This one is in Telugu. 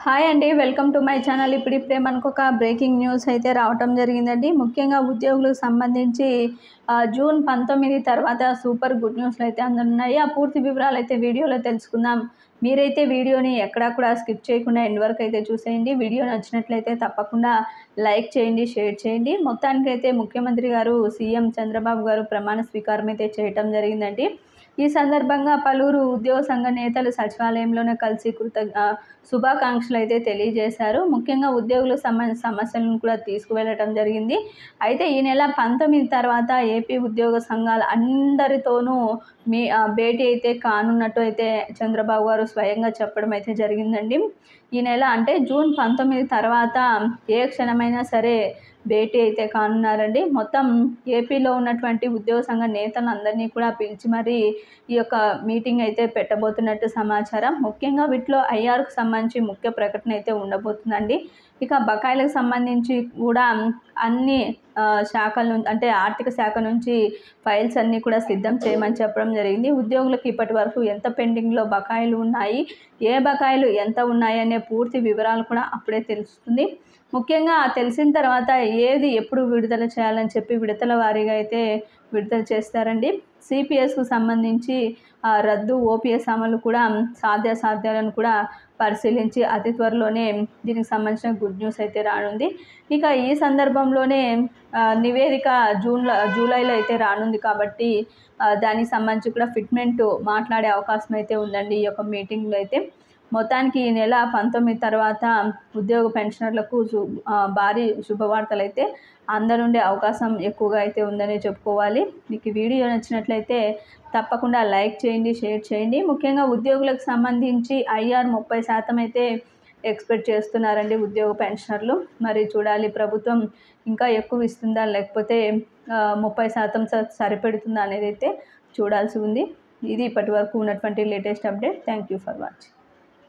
హాయ్ అండి, వెల్కమ్ టు మై ఛానల్. ఇప్పుడిప్పుడే మనకు ఒక బ్రేకింగ్ న్యూస్ అయితే రావటం జరిగిందండి. ముఖ్యంగా ఉద్యోగులకు సంబంధించి జూన్ 19 తర్వాత సూపర్ గుడ్ న్యూస్లు అయితే అందున్నాయి. ఆ పూర్తి వివరాలు అయితే వీడియోలో తెలుసుకుందాం. మీరైతే వీడియోని ఎక్కడా కూడా స్కిప్ చేయకుండా ఎండ్ వరకు అయితే చూసేయండి. వీడియో నచ్చినట్లయితే తప్పకుండా లైక్ చేయండి, షేర్ చేయండి. మొత్తానికైతే ముఖ్యమంత్రి గారు సీఎం చంద్రబాబు గారు ప్రమాణ స్వీకారం అయితే చేయటం జరిగిందండి. ఈ సందర్భంగా పలువురు ఉద్యోగ సంఘ నేతలు సచివాలయంలోనే కలిసి శుభాకాంక్షలు అయితే తెలియజేశారు. ముఖ్యంగా ఉద్యోగులకు సంబంధించిన సమస్యలను కూడా తీసుకువెళ్ళటం జరిగింది. అయితే ఈ నెల 19 తర్వాత ఏపీ ఉద్యోగ సంఘాల అందరితోనూ భేటీ అయితే కానున్నట్టు అయితే చంద్రబాబు గారు స్వయంగా చెప్పడం అయితే జరిగిందండి. ఈ నెల అంటే జూన్ 19 తర్వాత ఏ క్షణమైనా సరే భేటీ అయితే కానున్నారండి. మొత్తం ఏపీలో ఉన్నటువంటి ఉద్యోగ సంఘ నేతలందరినీ కూడా పిలిచి మరీ ఈ యొక్క మీటింగ్ అయితే పెట్టబోతున్నట్టు సమాచారం. ముఖ్యంగా వీటిలో ఐఆర్కు సంబంధించి ముఖ్య ప్రకటన అయితే ఉండబోతుందండి. ఇక బకాయిలకు సంబంధించి కూడా అన్ని శాఖల నుంచి అంటే ఆర్థిక శాఖ నుంచి ఫైల్స్ అన్నీ కూడా సిద్ధం చేయమని చెప్పడం జరిగింది. ఉద్యోగులకు ఇప్పటి వరకు ఎంత పెండింగ్లో బకాయిలు ఉన్నాయి, ఏ బకాయిలు ఎంత ఉన్నాయి అనే పూర్తి వివరాలు కూడా అప్పుడే తెలుస్తుంది. ముఖ్యంగా తెలిసిన తర్వాత ఏది ఎప్పుడు విడుదల చేయాలని చెప్పి విడతల వారీగా అయితే విడుదల చేస్తారండి. సిపిఎస్కు సంబంధించి రద్దు, ఓపీఎస్ అమలు కూడా సాధ్యాసాధ్యాలను కూడా పరిశీలించి అతి త్వరలోనే దీనికి సంబంధించిన గుడ్ న్యూస్ అయితే రానుంది. ఇక ఈ సందర్భంలోనే నివేదిక జూలైలో అయితే రానుంది కాబట్టి దానికి సంబంధించి కూడా ఫిట్మెంట్ మాట్లాడే అవకాశం అయితే ఉందండి ఈ యొక్క మీటింగ్లో అయితే. మొత్తానికి ఈ నెల 19 తర్వాత ఉద్యోగ పెన్షనర్లకు భారీ శుభవార్తలు అయితే అందనుండే అవకాశం ఎక్కువగా అయితే ఉందని చెప్పుకోవాలి. మీకు ఈ వీడియో నచ్చినట్లయితే తప్పకుండా లైక్ చేయండి, షేర్ చేయండి. ముఖ్యంగా ఉద్యోగులకు సంబంధించి ఐఆర్ 30% అయితే ఎక్స్పెక్ట్ చేస్తున్నారండి ఉద్యోగ పెన్షనర్లు. మరి చూడాలి ప్రభుత్వం ఇంకా ఎక్కువ ఇస్తుందా లేకపోతే 30% సరిపెడుతుందా అనేది అయితే చూడాల్సి ఉంది. ఇది ఇప్పటి వరకు ఉన్నటువంటి latest update. Thank you for watching.